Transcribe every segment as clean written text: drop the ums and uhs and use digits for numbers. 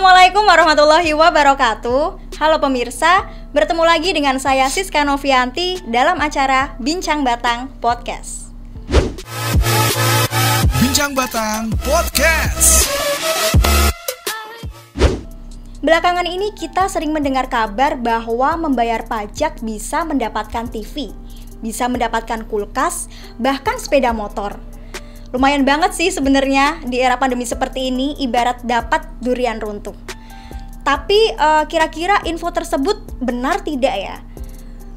Assalamualaikum warahmatullahi wabarakatuh. Halo pemirsa, bertemu lagi dengan saya Siska Novianti dalam acara Bincang Batang Podcast. Bincang Batang Podcast. Belakangan ini kita sering mendengar kabar bahwa membayar pajak bisa mendapatkan TV, bisa mendapatkan kulkas, bahkan sepeda motor. Lumayan banget sih sebenarnya di era pandemi seperti ini, ibarat dapat durian runtuh. Tapi kira-kira info tersebut benar tidak ya?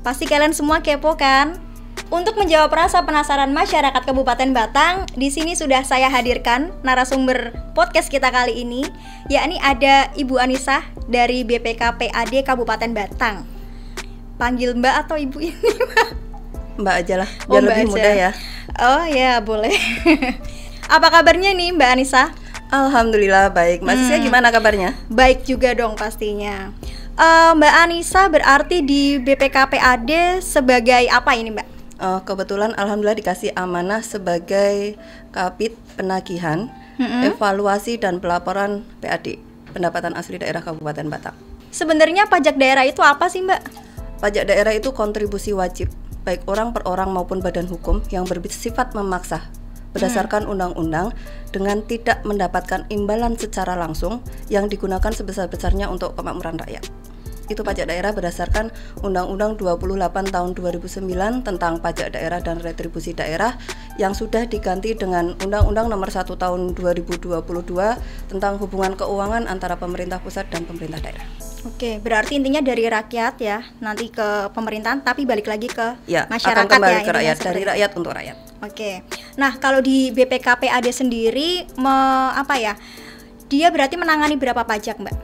Pasti kalian semua kepo kan? Untuk menjawab rasa penasaran masyarakat Kabupaten Batang, di sini sudah saya hadirkan narasumber podcast kita kali ini, yakni ada Ibu Anissa dari BPKPAD Kabupaten Batang. Panggil Mbak atau Ibu ini, Mbak? Mbak aja lah, biar lebih mudah ya. Oh ya, boleh. Apa kabarnya nih Mbak Anissa? Alhamdulillah baik. Mbak Siska gimana kabarnya? Baik juga dong pastinya. Mbak Anissa berarti di BPKPAD sebagai apa ini Mbak? Kebetulan alhamdulillah dikasih amanah sebagai Kabid Penagihan, Evaluasi dan Pelaporan PAD, Pendapatan Asli Daerah Kabupaten Batang. Sebenarnya pajak daerah itu apa sih Mbak? Pajak daerah itu kontribusi wajib baik orang per orang maupun badan hukum yang bersifat memaksa berdasarkan undang-undang dengan tidak mendapatkan imbalan secara langsung yang digunakan sebesar-besarnya untuk kemakmuran rakyat. Itu pajak daerah berdasarkan Undang-Undang 28 tahun 2009 tentang pajak daerah dan retribusi daerah yang sudah diganti dengan Undang-Undang nomor 1 tahun 2022 tentang hubungan keuangan antara pemerintah pusat dan pemerintah daerah. Oke, berarti intinya dari rakyat ya, nanti ke pemerintahan, tapi balik lagi ke masyarakat akan kembali ya, ke rakyat, dari rakyat untuk rakyat. Oke, nah kalau di BPKPAD sendiri, dia berarti menangani berapa pajak Mbak?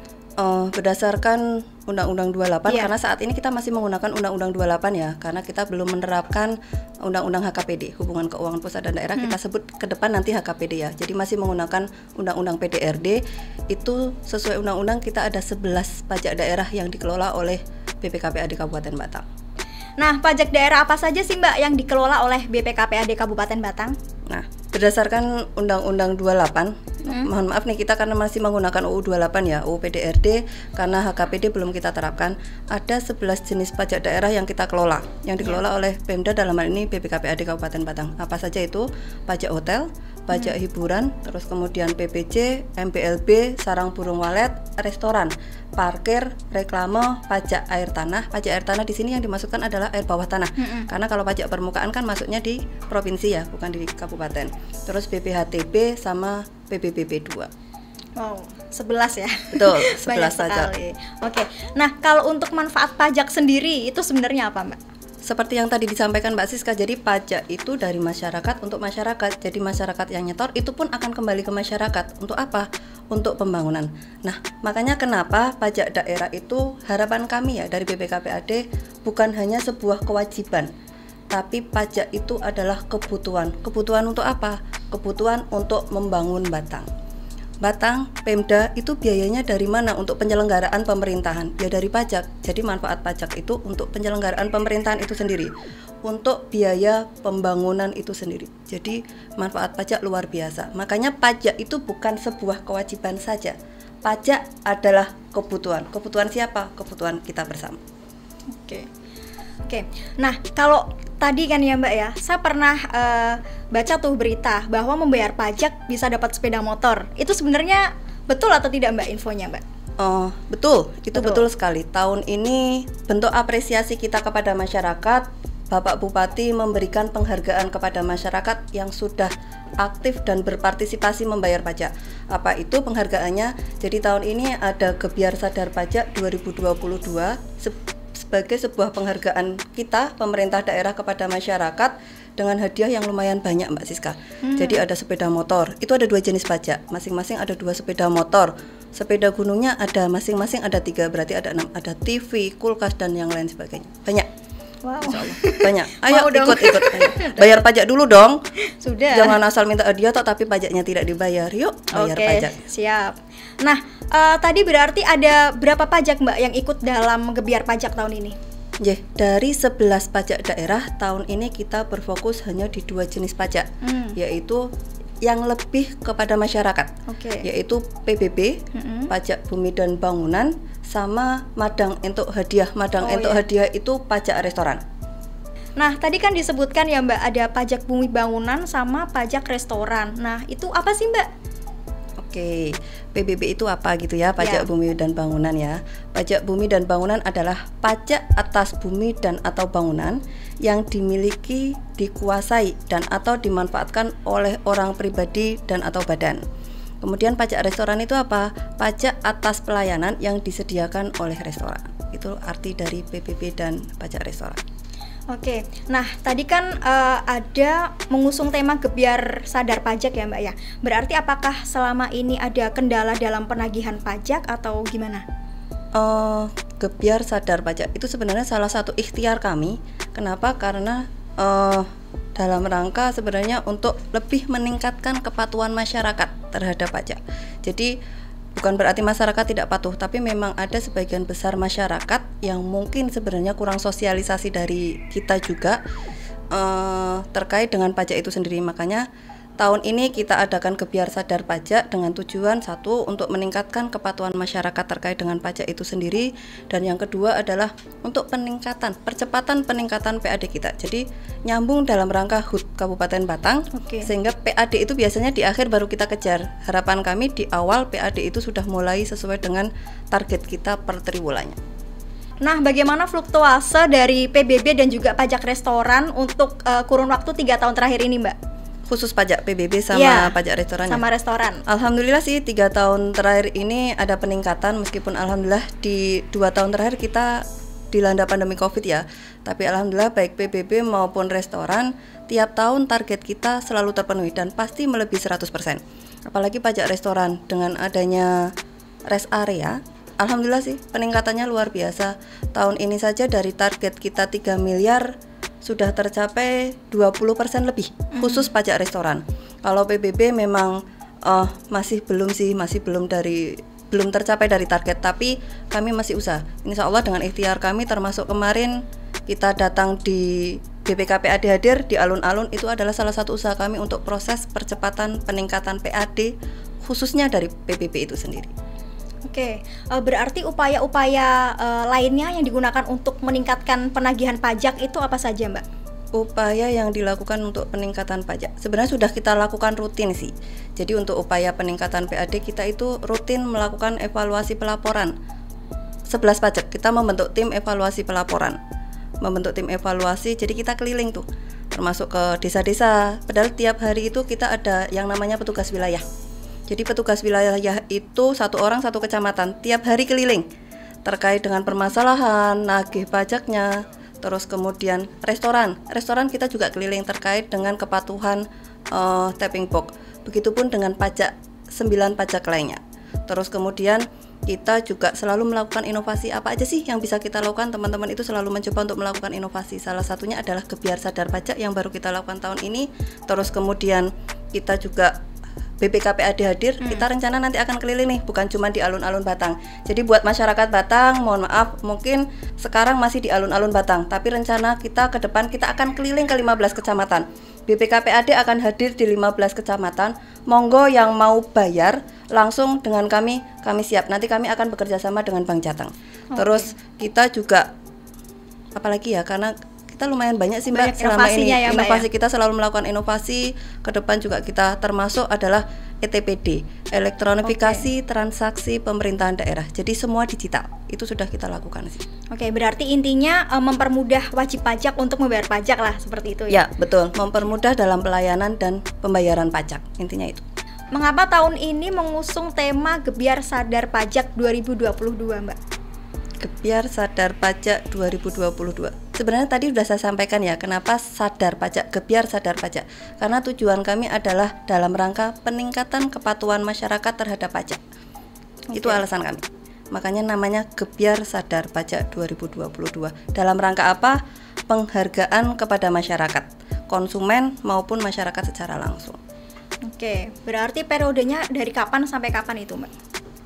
Berdasarkan Undang-Undang 28 karena saat ini kita masih menggunakan Undang-Undang 28 ya, karena kita belum menerapkan Undang-Undang HKPD, Hubungan Keuangan Pusat dan Daerah, kita sebut ke depan nanti HKPD ya. Jadi masih menggunakan Undang-Undang PDRD. Itu sesuai Undang-Undang kita ada 11 pajak daerah yang dikelola oleh BPKPAD Kabupaten Batang. Nah, pajak daerah apa saja sih Mbak yang dikelola oleh BPKPAD Kabupaten Batang? Nah, berdasarkan Undang-Undang 28, mohon maaf nih kita karena masih menggunakan UU 28 ya, UU PDRD, karena HKPD belum kita terapkan, ada 11 jenis pajak daerah yang kita kelola, yang dikelola oleh Pemda, dalam hal ini BPKPAD Kabupaten Batang. Apa saja itu? Pajak hotel, pajak hiburan, terus kemudian PPJ, MPLB, sarang burung walet, restoran, parkir, reklame, pajak air tanah. Pajak air tanah di sini yang dimasukkan adalah air bawah tanah. Karena kalau pajak permukaan kan masuknya di provinsi ya, bukan di kabupaten. Terus BPHTB sama PBBP 2. Wow, 11 ya. Betul, 11 Banyak saja. sekali. Oke. Nah, kalau untuk manfaat pajak sendiri itu sebenarnya apa, Mbak? Seperti yang tadi disampaikan Mbak Siska, jadi pajak itu dari masyarakat untuk masyarakat. Jadi masyarakat yang nyetor itu pun akan kembali ke masyarakat. Untuk apa? Untuk pembangunan. Nah, makanya kenapa pajak daerah itu harapan kami ya dari BPKPAD bukan hanya sebuah kewajiban, tapi pajak itu adalah kebutuhan. Kebutuhan untuk apa? Kebutuhan untuk membangun Batang. Batang, Pemda itu biayanya dari mana untuk penyelenggaraan pemerintahan? Ya dari pajak. Jadi manfaat pajak itu untuk penyelenggaraan pemerintahan itu sendiri, untuk biaya pembangunan itu sendiri. Jadi manfaat pajak luar biasa. Makanya pajak itu bukan sebuah kewajiban saja. Pajak adalah kebutuhan. Kebutuhan siapa? Kebutuhan kita bersama. Oke. Nah, kalau tadi kan ya Mbak ya, saya pernah baca tuh berita bahwa membayar pajak bisa dapat sepeda motor. Itu sebenarnya betul atau tidak Mbak infonya Mbak? Betul, itu betul sekali. Tahun ini bentuk apresiasi kita kepada masyarakat, Bapak Bupati memberikan penghargaan kepada masyarakat yang sudah aktif dan berpartisipasi membayar pajak. Apa itu penghargaannya? Jadi tahun ini ada Gebiar Sadar Pajak 2022 sebagai sebuah penghargaan kita, pemerintah daerah, kepada masyarakat dengan hadiah yang lumayan banyak Mbak Siska. Jadi ada sepeda motor, itu ada 2 jenis pajak, masing-masing ada 2 sepeda motor. Sepeda gunungnya ada masing-masing ada 3, berarti ada 6, ada TV, kulkas dan yang lain sebagainya. Banyak. Wow. Banyak. Ayo ikut. Bayar pajak dulu dong. Sudah. Jangan asal minta hadiah tapi pajaknya tidak dibayar. Yuk, bayar pajak. Siap. Nah, tadi berarti ada berapa pajak Mbak yang ikut dalam Gebiar Pajak tahun ini? Dari 11 pajak daerah tahun ini kita berfokus hanya di 2 jenis pajak, yaitu yang lebih kepada masyarakat, yaitu PBB, pajak bumi dan bangunan, sama madang entuk hadiah. Hadiah itu pajak restoran. Nah, tadi kan disebutkan ya Mbak, ada pajak bumi bangunan sama pajak restoran. Nah, itu apa sih Mbak? Oke, PBB itu apa gitu ya, pajak bumi dan bangunan ya. Pajak bumi dan bangunan adalah pajak atas bumi dan atau bangunan yang dimiliki, dikuasai, dan atau dimanfaatkan oleh orang pribadi dan atau badan. Kemudian pajak restoran itu apa? Pajak atas pelayanan yang disediakan oleh restoran. Itu arti dari PBB dan pajak restoran. Oke, nah tadi kan ada mengusung tema gebyar sadar pajak ya Mbak ya. Berarti apakah selama ini ada kendala dalam penagihan pajak atau gimana? Gebyar sadar pajak itu sebenarnya salah satu ikhtiar kami. Kenapa? Karena dalam rangka sebenarnya untuk lebih meningkatkan kepatuhan masyarakat terhadap pajak. Jadi bukan berarti masyarakat tidak patuh, tapi memang ada sebagian besar masyarakat yang mungkin sebenarnya kurang sosialisasi dari kita juga terkait dengan pajak itu sendiri. Makanya tahun ini kita adakan gebyar sadar pajak dengan tujuan satu, untuk meningkatkan kepatuhan masyarakat terkait dengan pajak itu sendiri, dan yang kedua adalah untuk percepatan peningkatan PAD kita. Jadi nyambung dalam rangka HUT Kabupaten Batang, sehingga PAD itu biasanya di akhir baru kita kejar. Harapan kami di awal PAD itu sudah mulai sesuai dengan target kita per triwulannya. Nah, bagaimana fluktuase dari PBB dan juga pajak restoran untuk kurun waktu 3 tahun terakhir ini Mbak? Khusus pajak PBB sama pajak restoran. Sama restoran. Alhamdulillah sih 3 tahun terakhir ini ada peningkatan, meskipun alhamdulillah di 2 tahun terakhir kita dilanda pandemi Covid ya. Tapi alhamdulillah baik PBB maupun restoran tiap tahun target kita selalu terpenuhi dan pasti melebihi 100%. Apalagi pajak restoran dengan adanya rest area, alhamdulillah sih peningkatannya luar biasa. Tahun ini saja dari target kita 3 miliar sudah tercapai 20% lebih khusus pajak restoran. Kalau PBB memang masih belum tercapai dari target, tapi kami masih usaha. Insya Allah dengan ikhtiar kami, termasuk kemarin kita datang di BPK PAD hadir di alun-alun, itu adalah salah satu usaha kami untuk proses percepatan peningkatan PAD khususnya dari PBB itu sendiri. Oke, berarti upaya-upaya lainnya yang digunakan untuk meningkatkan penagihan pajak itu apa saja Mbak? Upaya yang dilakukan untuk peningkatan pajak sebenarnya sudah kita lakukan rutin sih. Jadi untuk upaya peningkatan PAD kita itu rutin melakukan evaluasi pelaporan. 11 pajak kita membentuk tim evaluasi pelaporan. Jadi kita keliling tuh, termasuk ke desa-desa. Padahal tiap hari itu kita ada yang namanya petugas wilayah. Jadi petugas wilayah itu 1 orang 1 kecamatan, tiap hari keliling terkait dengan permasalahan nagih pajaknya. Terus kemudian restoran kita juga keliling terkait dengan kepatuhan tapping box. Begitupun dengan 9 pajak lainnya. Terus kemudian kita juga selalu melakukan inovasi. Apa aja sih yang bisa kita lakukan? Teman-teman itu selalu mencoba untuk melakukan inovasi. Salah satunya adalah gebyar sadar pajak yang baru kita lakukan tahun ini. Terus kemudian kita juga BPK PAD hadir, kita rencana nanti akan keliling nih, bukan cuma di alun-alun Batang. Jadi buat masyarakat Batang, mohon maaf, mungkin sekarang masih di alun-alun Batang, tapi rencana kita ke depan kita akan keliling ke 15 kecamatan. BPK PAD akan hadir di 15 kecamatan. Monggo yang mau bayar langsung dengan kami siap. Nanti kami akan bekerja sama dengan Bank Jateng. Terus kita juga apalagi ya, karena kita lumayan banyak sih Mbak selama ini ya, inovasi ya? Kita selalu melakukan inovasi. Ke depan juga kita termasuk adalah ETPD, elektronifikasi transaksi pemerintahan daerah. Jadi semua digital, itu sudah kita lakukan sih. Oke, berarti intinya mempermudah wajib pajak untuk membayar pajak lah, seperti itu ya? Ya, betul, mempermudah dalam pelayanan dan pembayaran pajak, intinya itu. Mengapa tahun ini mengusung tema Gebyar Sadar Pajak 2022 Mbak? Gebyar Sadar Pajak 2022. Sebenarnya tadi sudah saya sampaikan ya, kenapa sadar pajak, gebyar sadar pajak. Karena tujuan kami adalah dalam rangka peningkatan kepatuhan masyarakat terhadap pajak. Itu alasan kami. Makanya namanya Gebyar Sadar Pajak 2022. Dalam rangka apa? Penghargaan kepada masyarakat, konsumen maupun masyarakat secara langsung. Oke, berarti periodenya dari kapan sampai kapan itu Mbak?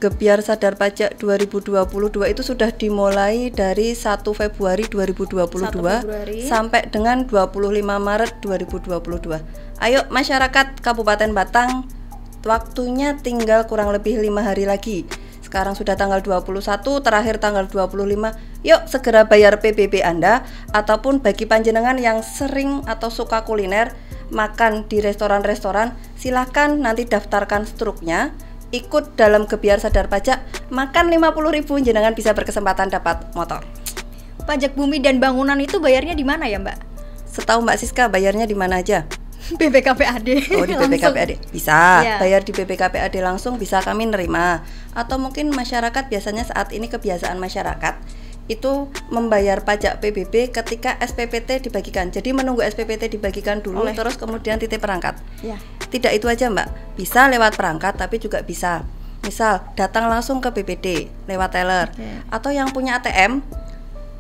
Gebyar Sadar Pajak 2022 itu sudah dimulai dari 1 Februari 2022 sampai dengan 25 Maret 2022. Ayo masyarakat Kabupaten Batang, waktunya tinggal kurang lebih 5 hari lagi. Sekarang sudah tanggal 21, terakhir tanggal 25. Yuk segera bayar PBB Anda. Ataupun bagi panjenengan yang sering atau suka kuliner, makan di restoran-restoran, silahkan nanti daftarkan struknya, ikut dalam Gebyar Sadar Pajak, makan 50.000, jenengan bisa berkesempatan dapat motor. Pajak bumi dan bangunan itu bayarnya di mana ya, Mbak? Setahu Mbak Siska bayarnya di mana aja? BPKPAD. Oh, di BPKPAD bisa. Iya. Bayar di BPKPAD langsung bisa, kami nerima. Atau mungkin masyarakat biasanya saat ini kebiasaan masyarakat itu membayar pajak PBB ketika SPPT dibagikan. Jadi menunggu SPPT dibagikan dulu terus kemudian titip perangkat. Ya. Tidak itu aja Mbak, bisa lewat perangkat tapi juga bisa misal datang langsung ke BPD lewat teller. Atau yang punya ATM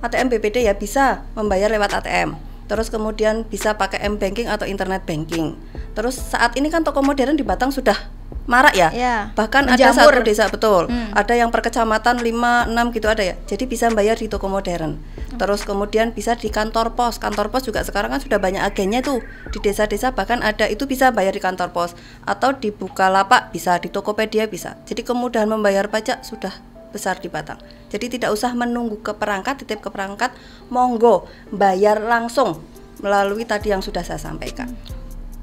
BPD ya bisa membayar lewat ATM. Terus kemudian bisa pakai M-Banking atau Internet Banking. Terus saat ini kan toko modern di Batang sudah marak ya, bahkan menjamur. ada satu desa betul, ada yang per kecamatan 5, 6 gitu ada ya. Jadi bisa bayar di toko modern. Terus kemudian bisa di kantor pos juga sekarang kan sudah banyak agennya tuh di desa-desa, bahkan ada itu bisa bayar di kantor pos. Atau di Bukalapak bisa, di Tokopedia bisa. Jadi kemudahan membayar pajak sudah besar di Batang. Jadi tidak usah menunggu ke perangkat, titip ke perangkat, monggo bayar langsung melalui tadi yang sudah saya sampaikan.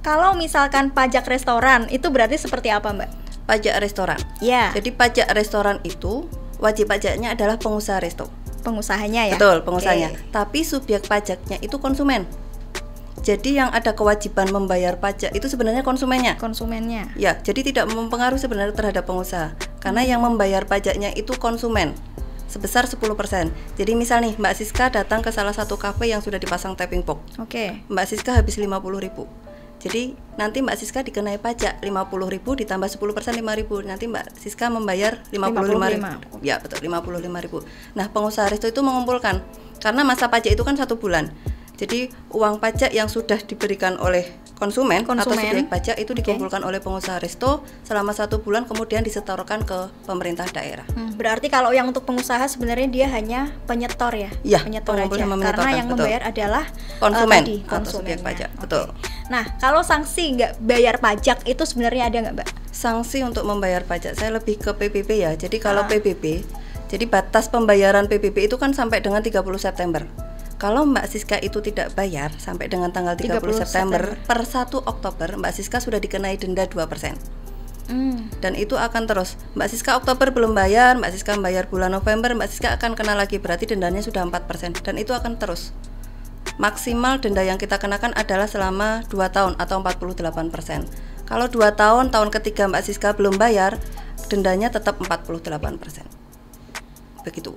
Kalau misalkan pajak restoran itu berarti seperti apa, Mbak? Pajak restoran. Ya. Jadi pajak restoran itu wajib pajaknya adalah pengusaha resto. Pengusahanya ya. Betul, pengusahanya. Tapi subjek pajaknya itu konsumen. Jadi yang ada kewajiban membayar pajak itu sebenarnya konsumennya. Ya, jadi tidak mempengaruhi sebenarnya terhadap pengusaha. Karena yang membayar pajaknya itu konsumen sebesar 10%. Jadi misal nih Mbak Siska datang ke salah satu kafe yang sudah dipasang tapping box. Mbak Siska habis 50.000. Jadi nanti Mbak Siska dikenai pajak 50.000 ditambah 10% 5.000. Nanti Mbak Siska membayar 55.000. Ya, betul, 55.000. Nah, pengusaha resto itu mengumpulkan karena masa pajak itu kan 1 bulan. Jadi uang pajak yang sudah diberikan oleh konsumen atau subjek pajak itu dikumpulkan oleh pengusaha resto selama 1 bulan, kemudian disetorkan ke pemerintah daerah. Berarti kalau yang untuk pengusaha sebenarnya dia hanya penyetor ya? Iya, penyetor aja. Karena yang membayar adalah konsumen atau subjek pajak. Betul. Nah, kalau sanksi nggak bayar pajak itu sebenarnya ada nggak, Mbak? Sanksi untuk membayar pajak saya lebih ke PBB ya. Jadi kalau PBB, jadi batas pembayaran PBB itu kan sampai dengan 30 September. Kalau Mbak Siska itu tidak bayar sampai dengan tanggal 30 September, per 1 Oktober Mbak Siska sudah dikenai denda 2%. Dan itu akan terus. Mbak Siska Oktober belum bayar, Mbak Siska bayar bulan November, Mbak Siska akan kena lagi, berarti dendanya sudah 4%. Dan itu akan terus. Maksimal denda yang kita kenakan adalah selama 2 tahun atau 48%. Kalau 2 tahun, tahun ketiga Mbak Siska belum bayar, dendanya tetap 48%. Begitu.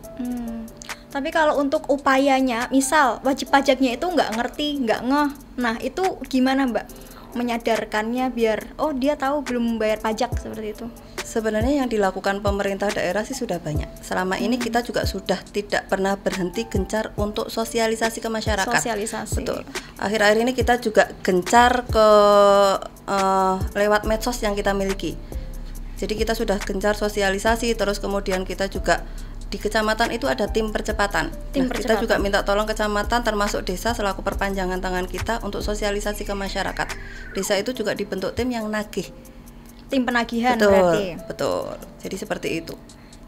Tapi kalau untuk upayanya, misal wajib pajaknya itu nggak ngerti, nggak ngeh, nah itu gimana Mbak? Menyadarkannya biar, oh dia tahu belum membayar pajak seperti itu. Sebenarnya yang dilakukan pemerintah daerah sih sudah banyak. Selama ini kita juga sudah tidak pernah berhenti gencar untuk sosialisasi ke masyarakat. Betul. Akhir-akhir ini kita juga gencar ke lewat medsos yang kita miliki. Jadi kita sudah gencar sosialisasi, terus kemudian kita juga di kecamatan itu ada tim percepatan. Kita juga minta tolong kecamatan termasuk desa selaku perpanjangan tangan kita untuk sosialisasi ke masyarakat. Desa itu juga dibentuk tim yang nagih. Tim penagihan berarti. Betul. Jadi seperti itu.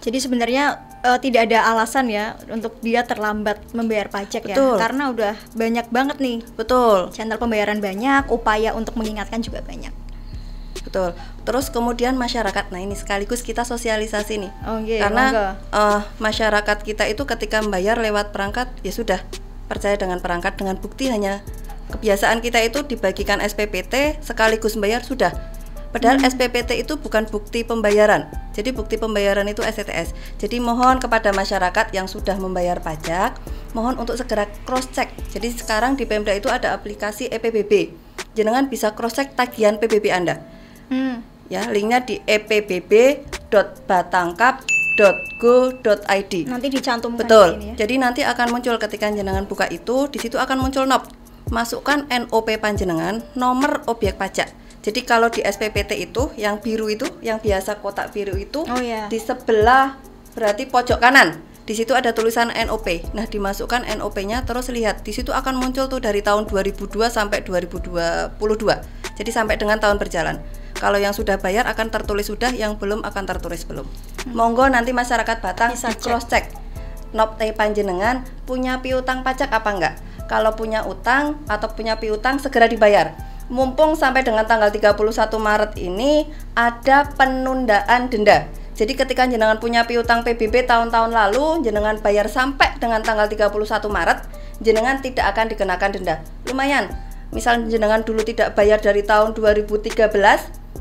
Jadi sebenarnya tidak ada alasan ya untuk dia terlambat membayar pajak ya, karena udah banyak banget nih. Betul. Channel pembayaran banyak, upaya untuk mengingatkan juga banyak. Betul. Terus kemudian masyarakat, nah ini sekaligus kita sosialisasi nih, karena masyarakat kita itu ketika membayar lewat perangkat ya sudah percaya dengan perangkat, dengan bukti hanya kebiasaan kita itu dibagikan SPPT sekaligus membayar sudah. Padahal SPPT itu bukan bukti pembayaran. Jadi bukti pembayaran itu STTS. Jadi mohon kepada masyarakat yang sudah membayar pajak, mohon untuk segera cross check. Jadi sekarang di Pemda itu ada aplikasi EPBB. Jenengan bisa cross check tagihan PBB Anda. Ya, linknya di epbb.batangkap.go.id. Nanti dicantumkan. Betul. Ini ya. Jadi nanti akan muncul ketika jenengan buka itu, di situ akan muncul NOP. Masukkan NOP panjenengan, nomor objek pajak. Jadi kalau di SPPT itu yang biru itu, yang biasa kotak biru itu, Oh, iya. di sebelah berarti pojok kanan. Di situ ada tulisan NOP. Nah, dimasukkan NOP-nya, terus lihat di situ akan muncul tuh dari tahun 2002 sampai 2022. Jadi sampai dengan tahun berjalan. Kalau yang sudah bayar akan tertulis sudah, yang belum akan tertulis belum. Monggo nanti masyarakat Batang Bisa di cross check. Nopte panjenengan punya piutang pajak apa enggak? Kalau punya utang atau punya piutang segera dibayar. Mumpung sampai dengan tanggal 31 Maret ini ada penundaan denda. Jadi ketika jenengan punya piutang PBB tahun-tahun lalu, jenengan bayar sampai dengan tanggal 31 Maret, jenengan tidak akan dikenakan denda. Lumayan. Misal jenengan dulu tidak bayar dari tahun 2013,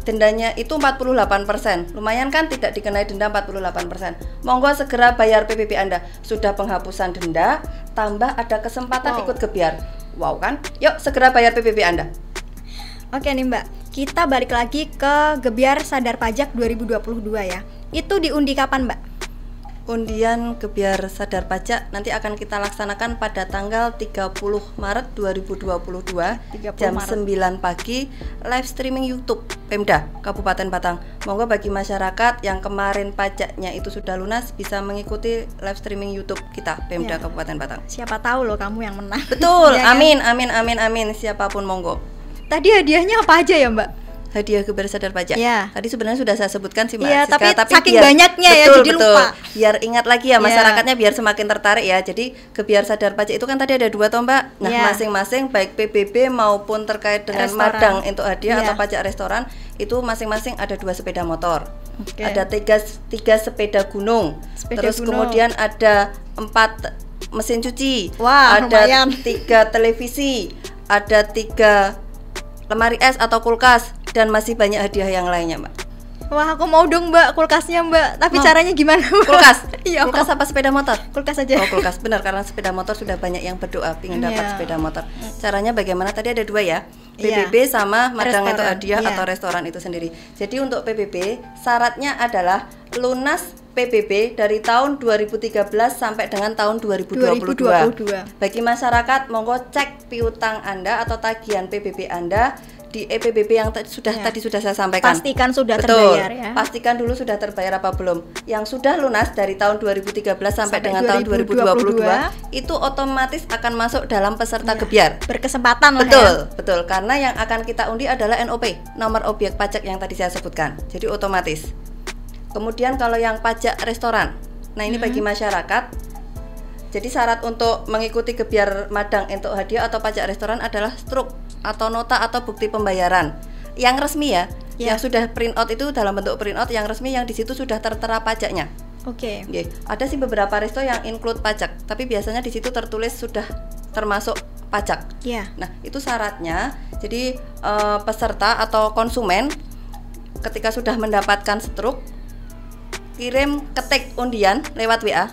dendanya itu 48%. Lumayan kan, tidak dikenai denda 48%. Monggo segera bayar PBB Anda. Sudah penghapusan denda, tambah ada kesempatan ikut gebyar. Wow kan? Yuk segera bayar PBB Anda. Oke nih Mbak, kita balik lagi ke Gebyar Sadar Pajak 2022 ya. Itu diundi kapan Mbak? Undian Gebyar Sadar Pajak nanti akan kita laksanakan pada tanggal 30 Maret 2022 jam 9 pagi, live streaming YouTube Pemda Kabupaten Batang. Monggo bagi masyarakat yang kemarin pajaknya itu sudah lunas bisa mengikuti live streaming YouTube kita Pemda Kabupaten Batang. Siapa tahu loh kamu yang menang. Betul, Ya kan? amin, siapapun monggo. Tadi hadiahnya apa aja ya Mbak? Hadiah Gebyar Sadar Pajak. Ya. Tadi sebenarnya sudah saya sebutkan sih Mbak Iya, Siska, tapi saking banyaknya ya, jadi lupa. Biar ingat lagi ya masyarakatnya, biar semakin tertarik ya. Jadi Gebyar Sadar Pajak itu kan tadi ada 2 toh Mbak. Nah, masing-masing baik PBB maupun terkait dengan Restoran. madang untuk hadiah atau pajak restoran itu masing-masing ada 2 sepeda motor. Ada 3 sepeda gunung. Terus kemudian ada 4 mesin cuci. Wah, ada lumayan. 3 televisi, ada 3 lemari es atau kulkas, dan masih banyak hadiah yang lainnya Mbak. Wah, aku mau dong Mbak kulkasnya Mbak. Tapi Mau? caranya gimana Mbak? Kulkas? Iya. Kulkas apa sepeda motor? Kulkas aja. Oh kulkas, benar, karena sepeda motor sudah banyak yang berdoa ingin dapat sepeda motor. Caranya bagaimana? Tadi ada 2 ya, PBB sama madang untuk hadiah atau restoran itu sendiri. Jadi untuk PBB syaratnya adalah lunas PBB dari tahun 2013 sampai dengan tahun 2022. Bagi masyarakat monggo cek piutang Anda atau tagihan PBB Anda di EPBB yang tadi sudah saya sampaikan. Pastikan sudah Betul. terbayar ya. Pastikan dulu sudah terbayar apa belum. Yang sudah lunas dari tahun 2013 sampai dengan tahun 2022 itu otomatis akan masuk dalam peserta gebyar. Berkesempatan lah Betul, karena yang akan kita undi adalah NOP, nomor objek pajak yang tadi saya sebutkan. Jadi otomatis. Kemudian kalau yang pajak restoran, nah ini bagi masyarakat. Jadi syarat untuk mengikuti gebyar madang untuk hadiah atau pajak restoran adalah struk atau nota atau bukti pembayaran yang resmi ya. Yang sudah print out itu dalam bentuk print out yang resmi, yang di situ sudah tertera pajaknya. Oke. Ada sih beberapa resto yang include pajak, tapi biasanya di situ tertulis sudah termasuk pajak. Nah, itu syaratnya. Jadi peserta atau konsumen ketika sudah mendapatkan struk, ketik undian lewat WA,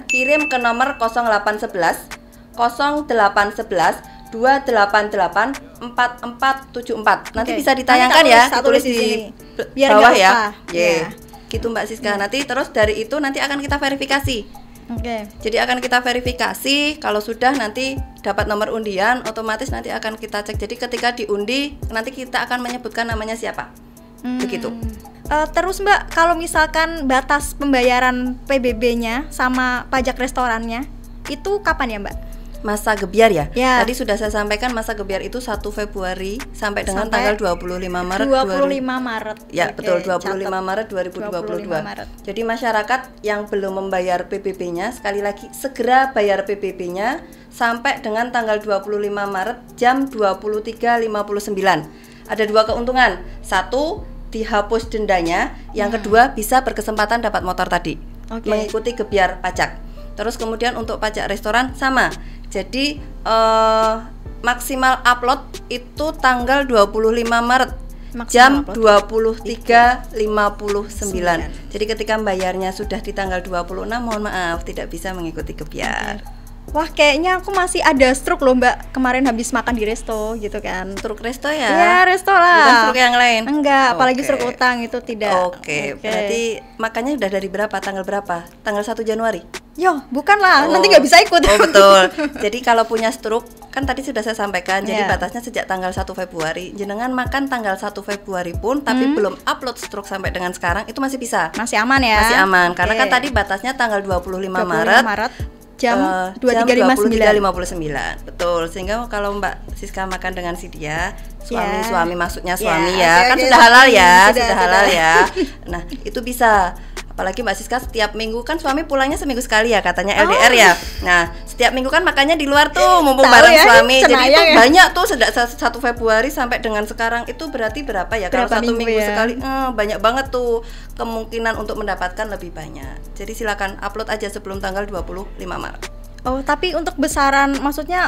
kirim ke nomor 0811 0811 288 4474. Nanti bisa ditayangkan ya, ditulis di bawah ya. Gitu Mbak Siska. Nanti terus dari itu nanti akan kita verifikasi. Jadi akan kita verifikasi, kalau sudah nanti dapat nomor undian, otomatis nanti akan kita cek. Jadi ketika diundi nanti kita akan menyebutkan namanya siapa. Begitu. Terus Mbak, kalau misalkan batas pembayaran PBB-nya sama pajak restorannya itu kapan ya Mbak? Masa gebyar ya? Tadi sudah saya sampaikan masa gebyar itu 1 Februari sampai dengan tanggal 25 Maret. 25 Maret. Ya, betul, 25 Maret 2022. Jadi masyarakat yang belum membayar PBB-nya, sekali lagi segera bayar PBB-nya sampai dengan tanggal 25 Maret jam 23.59. Ada 2 keuntungan. 1, dihapus dendanya, yang kedua bisa berkesempatan dapat motor tadi, mengikuti gebyar pajak. Terus kemudian untuk pajak restoran sama. Jadi maksimal upload itu tanggal 25 Maret jam 23.59. Jadi ketika bayarnya sudah di tanggal 26, mohon maaf tidak bisa mengikuti gebyar. Wah, kayaknya aku masih ada struk loh Mbak. Kemarin habis makan di resto gitu kan. Struk resto ya? Ya, resto lah. Bukan struk yang lain? Enggak, apalagi struk utang itu tidak. Oke. Berarti makannya udah dari berapa? Tanggal berapa? Tanggal 1 Januari? Yo, bukan lah, nanti nggak bisa ikut. Oh betul. Jadi kalau punya stroke, kan tadi sudah saya sampaikan, jadi Iya. batasnya sejak tanggal 1 Februari. Jenengan makan tanggal 1 Februari pun, tapi belum upload stroke sampai dengan sekarang, itu masih bisa. Masih aman ya? Masih aman, karena Oke. kan tadi batasnya tanggal 25 25 Maret. jam Jam 23.59. 23.59. Betul. Sehingga kalau Mbak Siska makan dengan si dia, Ya. suami maksudnya Ya, suami ya, oke, kan oke. sudah halal ya, Sudah, sudah halal sudah. ya. Nah, itu bisa. Apalagi Mbak Siska setiap minggu kan suami pulangnya seminggu sekali ya, katanya LDR ya. Nah, setiap minggu kan makannya di luar tuh, mumpung Tahu bareng ya, suami. Jadi itu cenayang ya. banyak tuh sejak 1 Februari sampai dengan sekarang itu berarti berapa ya? Kalau Berapa 1 minggu ya? sekali, banyak banget tuh kemungkinan untuk mendapatkan lebih banyak. Jadi silakan upload aja sebelum tanggal 25 Maret. Oh, tapi untuk besaran, maksudnya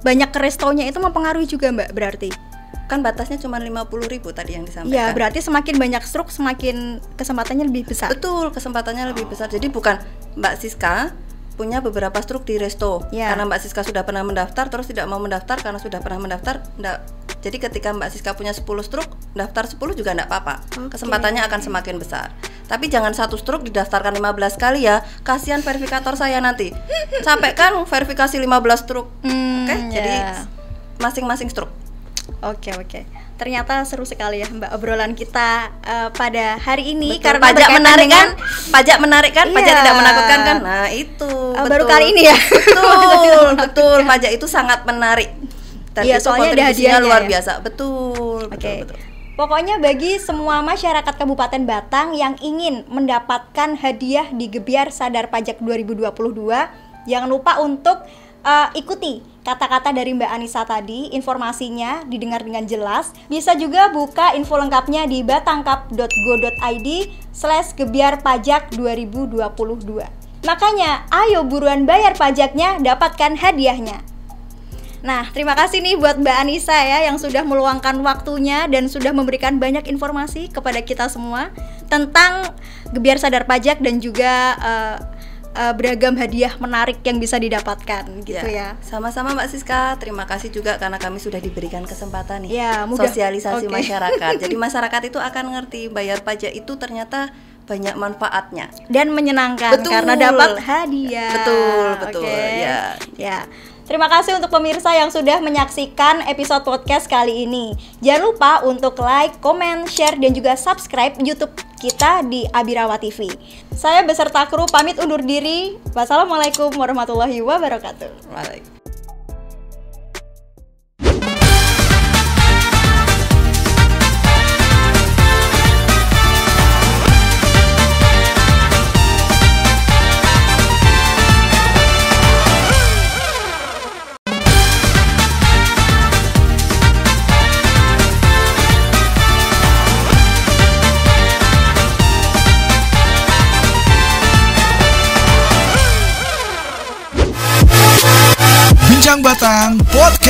banyak ke restonya itu mempengaruhi juga Mbak berarti? Kan batasnya cuma 50.000 tadi yang disampaikan. Ya, berarti semakin banyak stroke semakin kesempatannya lebih besar. Betul, kesempatannya lebih besar. Jadi bukan Mbak Siska punya beberapa stroke di resto. Ya. Karena Mbak Siska sudah pernah mendaftar terus tidak mau mendaftar karena sudah pernah mendaftar, enggak. Jadi ketika Mbak Siska punya 10 stroke, daftar 10 juga enggak apa-apa. Oke. Kesempatannya akan semakin besar. Tapi jangan satu stroke didaftarkan 15 kali ya. Kasihan verifikator saya nanti. Capek kan verifikasi 15 stroke. Oke, jadi ya. masing-masing stroke. Oke. Ternyata seru sekali ya Mbak obrolan kita pada hari ini. Betul. Karena Pajak berkaitan menarik dengan kan? Pajak menarik kan? Pajak Iya. tidak menakutkan kan? Nah itu baru betul. kali ini ya. Betul. Pajak itu sangat menarik. Dan Iya, itu soalnya ada kontribusinya hadiahnya luar ya. biasa. Betul. Oke. Betul. Pokoknya bagi semua masyarakat Kabupaten Batang yang ingin mendapatkan hadiah di Gebyar Sadar Pajak 2022, jangan lupa untuk ikuti kata-kata dari Mbak Anissa tadi, informasinya didengar dengan jelas. Bisa juga buka info lengkapnya di batangkap.go.id/gebyarpajak 2022. Makanya, ayo buruan bayar pajaknya, dapatkan hadiahnya. Nah, terima kasih nih buat Mbak Anissa ya yang sudah meluangkan waktunya dan sudah memberikan banyak informasi kepada kita semua tentang Gebyar Sadar Pajak dan juga beragam hadiah menarik yang bisa didapatkan gitu ya. Sama-sama Mbak Siska, terima kasih juga karena kami sudah diberikan kesempatan nih. Ya, mudah. Sosialisasi Oke. masyarakat. Jadi masyarakat itu akan ngerti bayar pajak itu ternyata banyak manfaatnya. Dan menyenangkan Betul. karena dapat hadiah. Betul, Oke. ya. Ya. Terima kasih untuk pemirsa yang sudah menyaksikan episode podcast kali ini. Jangan lupa untuk like, comment, share, dan juga subscribe YouTube kita di Abirawa TV. Saya beserta kru pamit undur diri. Wassalamualaikum warahmatullahi wabarakatuh. Waalaikumsalam. Bincang Batang Podcast.